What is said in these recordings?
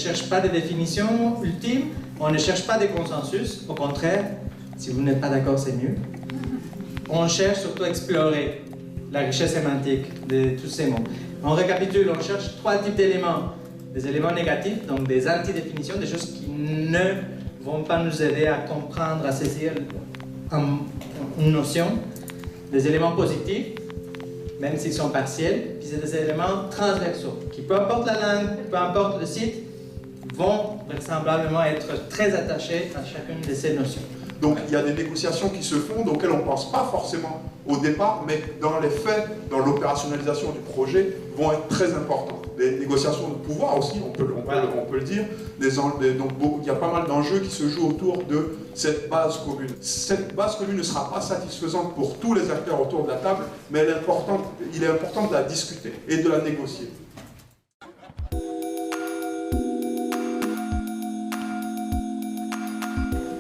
cherche pas de définition ultime, on ne cherche pas de consensus. Au contraire, si vous n'êtes pas d'accord, c'est mieux. On cherche surtout à explorer la richesse sémantique de tous ces mots. On récapitule, on cherche 3 types d'éléments. Des éléments négatifs, donc des anti-définitions, des choses qui ne vont pas nous aider à comprendre, à saisir une notion. Des éléments positifs, même s'ils sont partiels, puis c'est des éléments transversaux, qui peu importe la langue, peu importe le site, vont vraisemblablement être très attachés à chacune de ces notions. Donc il y a des négociations qui se font, auxquelles on ne pense pas forcément au départ, mais dans les faits, dans l'opérationnalisation du projet, vont être très importantes. Des négociations de pouvoir aussi, on peut le dire. Donc il y a pas mal d'enjeux qui se jouent autour de cette base commune. Cette base commune ne sera pas satisfaisante pour tous les acteurs autour de la table, mais il est important de la discuter et de la négocier.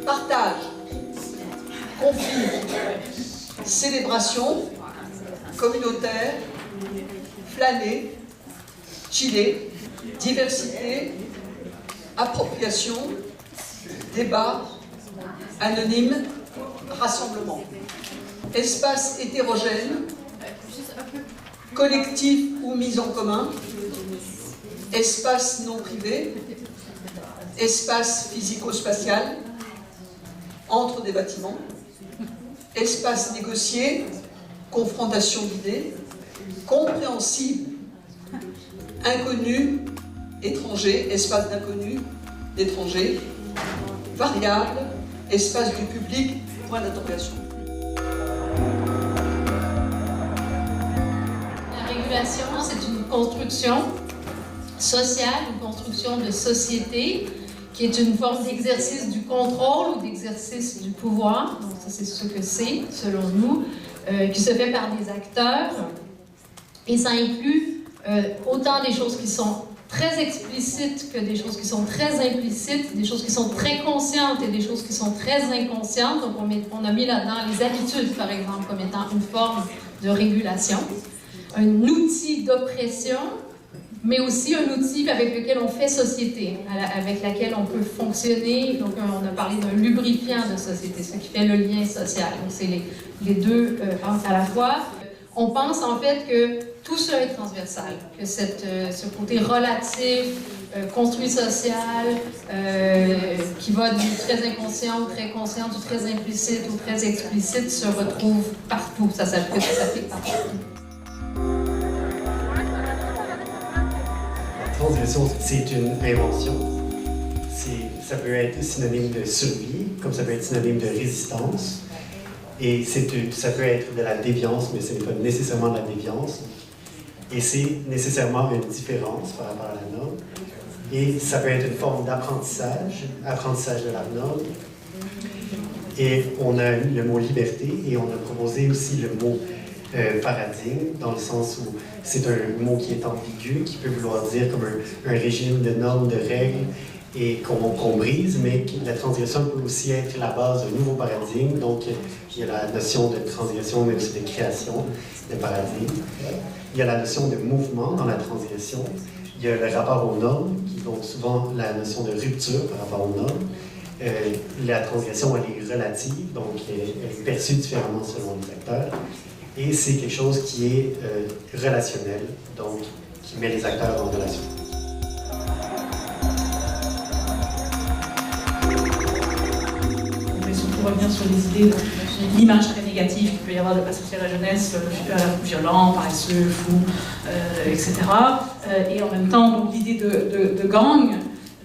Partage, conflit, célébration, communautaire, flâner, chiller, diversité, appropriation, débat, anonyme, rassemblement. Espace hétérogène, collectif ou mise en commun, espace non privé, espace physico-spatial, entre des bâtiments, espace négocié, confrontation d'idées, compréhensible, inconnu, étranger, espace d'inconnu, d'étranger, variable, espace du public, point d'interrogation. La régulation, c'est une construction sociale, une construction de société, qui est une forme d'exercice du contrôle ou d'exercice du pouvoir, donc ça c'est ce que c'est, selon nous, qui se fait par des acteurs, et ça inclut autant des choses qui sont très explicites que des choses qui sont très implicites, des choses qui sont très conscientes et des choses qui sont très inconscientes. Donc on a mis là-dedans les habitudes, par exemple, comme étant une forme de régulation, un outil d'oppression, mais aussi un outil avec lequel on fait société, avec laquelle on peut fonctionner. Donc, on a parlé d'un lubrifiant de société, ce qui fait le lien social. Donc, c'est les deux à la fois. On pense en fait que tout ça est transversal, que ce côté relatif, construit social, qui va du très inconscient au très conscient, du très implicite au très explicite, se retrouve partout. Ça s'applique partout. La transgression, c'est une invention. Ça peut être synonyme de survie, comme ça peut être synonyme de résistance. Et ça peut être de la déviance, mais ce n'est pas nécessairement de la déviance. Et c'est nécessairement une différence par rapport à la norme. Et ça peut être une forme d'apprentissage, apprentissage de la norme. Et on a le mot liberté et on a proposé aussi le mot paradigme, dans le sens où c'est un mot qui est ambigu, qui peut vouloir dire comme un régime de normes, de règles, et qu'on brise, mais la transgression peut aussi être la base d'un nouveau paradigme. Donc, il y a la notion de transgression, mais aussi de création de paradigme. Il y a la notion de mouvement dans la transgression. Il y a le rapport aux normes, qui est donc souvent la notion de rupture par rapport aux normes. La transgression, elle est relative, donc elle est perçue différemment selon les acteurs. Et c'est quelque chose qui est relationnel, donc qui met les acteurs en relation. On va surtout revenir sur les idées de l'image très négative qu'il peut y avoir de associer à la jeunesse, violent, paresseux, fou, etc. Et en même temps, donc l'idée de gang,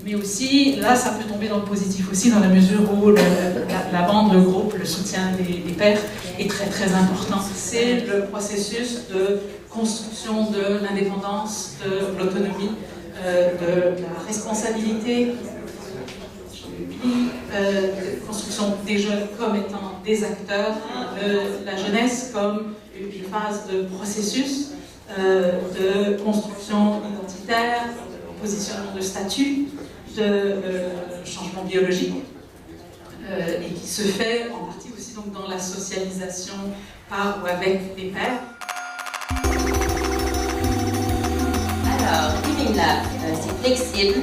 mais aussi, là, ça peut tomber dans le positif aussi, dans la mesure où la bande, le groupe, le soutien des pairs est très très important. C'est le processus de construction de l'indépendance, de l'autonomie, de la responsabilité, de construction des jeunes comme étant des acteurs, de la jeunesse comme une phase de processus, de construction identitaire, de positionnement de statut, de changement biologique, et qui se fait en partie aussi donc, dans la socialisation par ou avec les pairs. Alors, Living Lab, c'est flexible,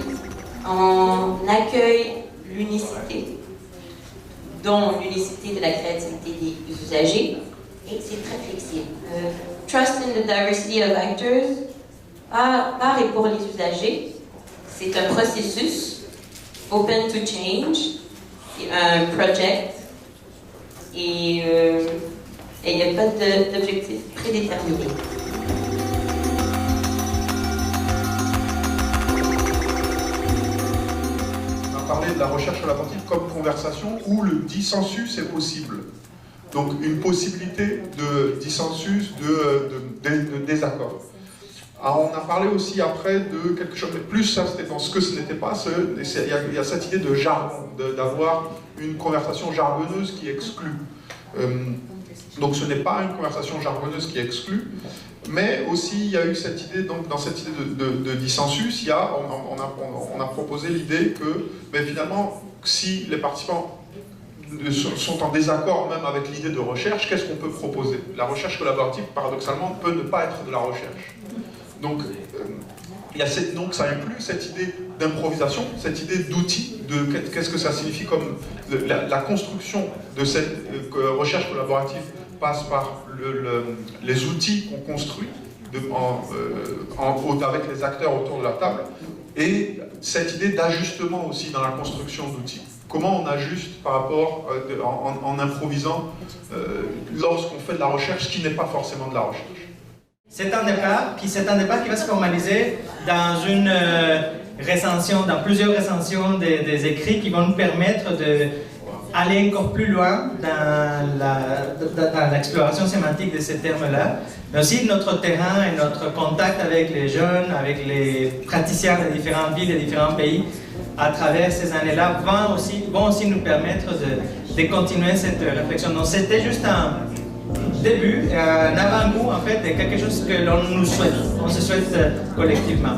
On accueille l'unicité, dont l'unicité de la créativité des usagers, et c'est très flexible. Trust in the diversity of actors, par et pour les usagers, c'est un processus open to change, c'est un project, et il n'y a pas d'objectif prédéterminé. Parler de la recherche collaborative comme conversation où le dissensus est possible. Donc une possibilité de dissensus, de désaccord. Alors, on a parlé aussi après de quelque chose, mais plus ça c'était dans ce que ce n'était pas, il y a cette idée de jargon, d'avoir une conversation jargonneuse qui exclut. Donc ce n'est pas une conversation jargonneuse qui exclut, mais aussi il y a eu cette idée, donc dans cette idée de dissensus, on a proposé l'idée que finalement, si les participants sont en désaccord même avec l'idée de recherche, qu'est-ce qu'on peut proposer? La recherche collaborative, paradoxalement, peut ne pas être de la recherche. Donc, donc ça inclut cette idée d'improvisation, cette idée d'outil, de qu'est-ce que ça signifie comme la construction de cette recherche collaborative passe par les outils qu'on construit avec les acteurs autour de la table, et cette idée d'ajustement aussi dans la construction d'outils. Comment on ajuste par rapport, en improvisant, lorsqu'on fait de la recherche qui n'est pas forcément de la recherche. C'est un débat qui va se formaliser dans une recension, dans plusieurs recensions des écrits qui vont nous permettre d'aller encore plus loin dans l'exploration sémantique de ces termes-là, mais aussi notre terrain et notre contact avec les jeunes, avec les praticiens de différentes villes et différents pays à travers ces années-là vont aussi nous permettre de continuer cette réflexion. Donc c'était juste un début, un avant-goût en fait de quelque chose que l'on nous souhaite, on se souhaite collectivement.